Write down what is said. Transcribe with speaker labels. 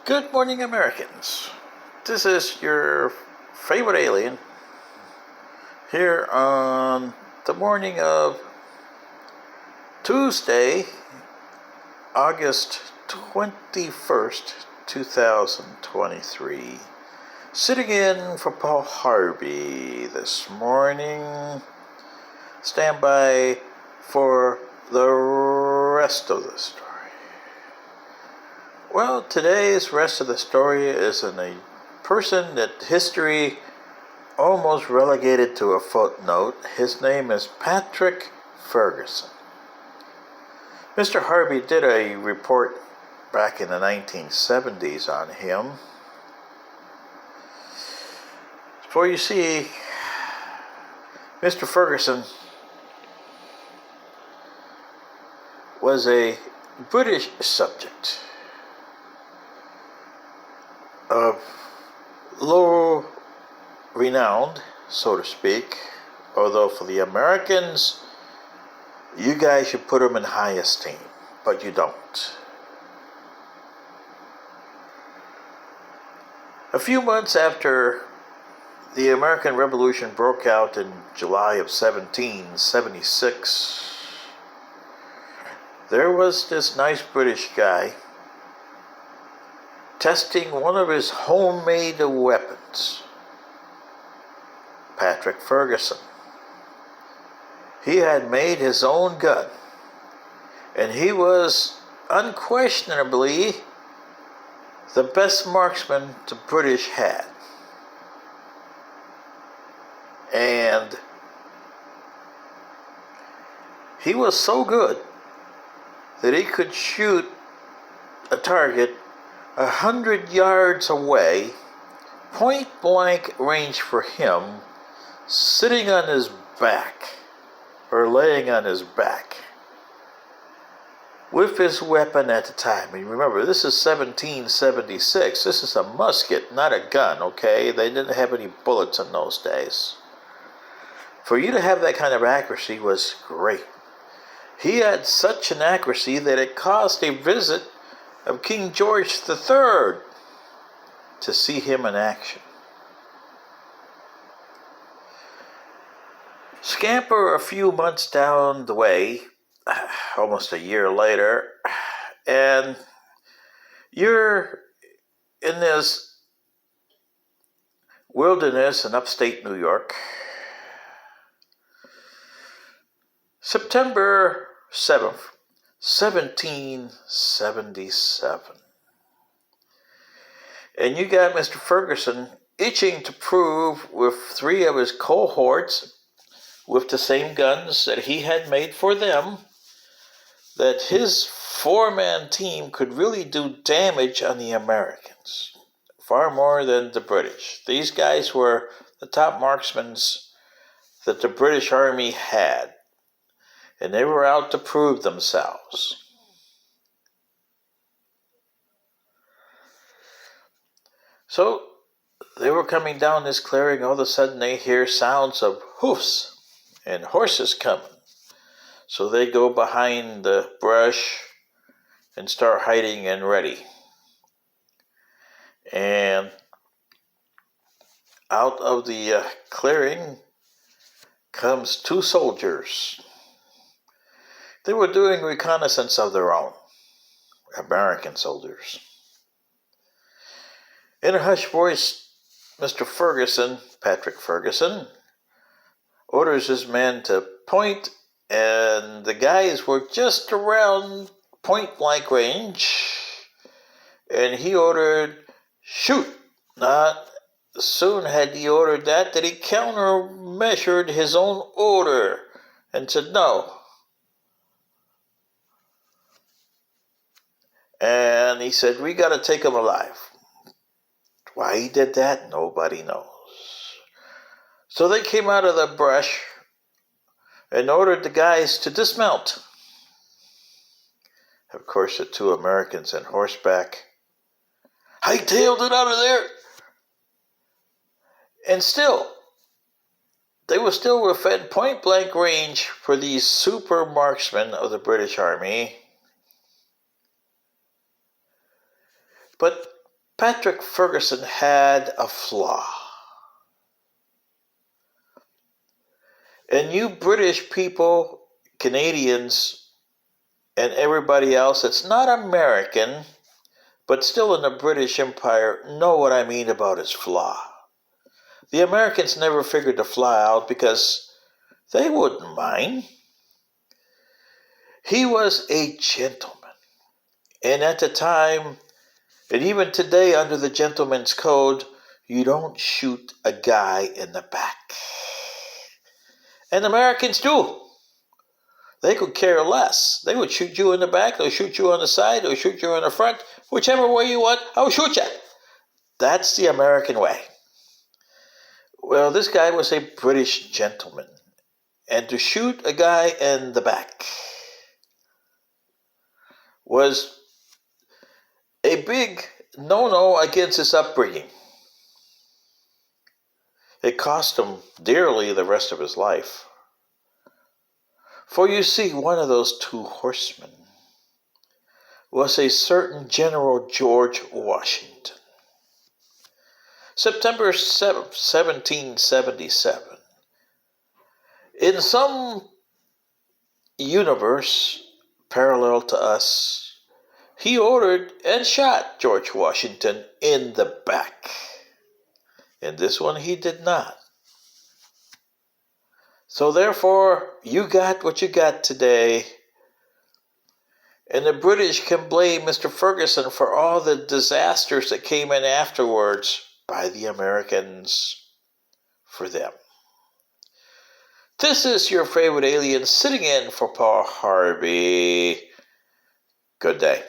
Speaker 1: Good morning, Americans. This is your favorite alien here on the morning of Tuesday, August 21st, 2023. Sitting in for Paul Harvey this morning. Stand by for the rest of the story. Well, today's rest of the story is in a person that history almost relegated to a footnote. His name is Patrick Ferguson. Mr. Harvey did a report back in the 1970s on him. For you see, Mr. Ferguson was a British subject of low renowned, so to speak, although for the Americans, you guys should put him in high esteem, but you don't. A few months after the American Revolution broke out in July of 1776, there was this nice British guy testing one of his homemade weapons. Patrick Ferguson. He had made his own gun, and he was unquestionably the best marksman the British had. And he was so good that he could shoot a target 100 yards away, point blank range for him, sitting on his back, or laying on his back, with his weapon at the time. And remember, this is 1776. This is a musket, not a gun, okay? They didn't have any bullets in those days. For you to have that kind of accuracy was great. He had such an accuracy that it caused a visit of King George III to see him in action. Scamper a few months down the way, almost a year later, and you're in this wilderness in upstate New York. September 7th, 1777. And you got Mr. Ferguson itching to prove with three of his cohorts with the same guns that he had made for them that his four-man team could really do damage on the Americans, far more than the British. These guys were the top marksmen that the British Army had, and they were out to prove themselves. So they were coming down this clearing. All of a sudden they hear sounds of hoofs and horses coming. So they go behind the brush and start hiding and ready. And out of the clearing comes two soldiers. They were doing reconnaissance of their own, American soldiers. In a hushed voice, Mr. Ferguson, Patrick Ferguson, orders his men to point, and the guys were just around point blank range, and he ordered, shoot. Not soon had he ordered that he counter-measured his own order and said no. And he said, we got to take him alive. Why he did that, nobody knows. So they came out of the brush and ordered the guys to dismount. Of course, the two Americans on horseback hightailed it out of there. And still, they were still within point blank range for these super marksmen of the British Army. But Patrick Ferguson had a flaw. And you British people, Canadians, and everybody else that's not American, but still in the British Empire, know what I mean about his flaw. The Americans never figured the flaw out because they wouldn't mind. He was a gentleman. And at the time, and even today under the gentleman's code, you don't shoot a guy in the back. And Americans do. They could care less. They would shoot you in the back, they'll shoot you on the side, they'll shoot you in the front. Whichever way you want, I'll shoot you. That's the American way. Well, this guy was a British gentleman. And to shoot a guy in the back was a big no-no against his upbringing. It cost him dearly the rest of his life. For you see, one of those two horsemen was a certain General George Washington. September 7th, 1777. In some universe parallel to us, he ordered and shot George Washington in the back. In this one, he did not. So therefore, you got what you got today. And the British can blame Mr. Ferguson for all the disasters that came in afterwards by the Americans for them. This is your favorite alien sitting in for Paul Harvey. Good day.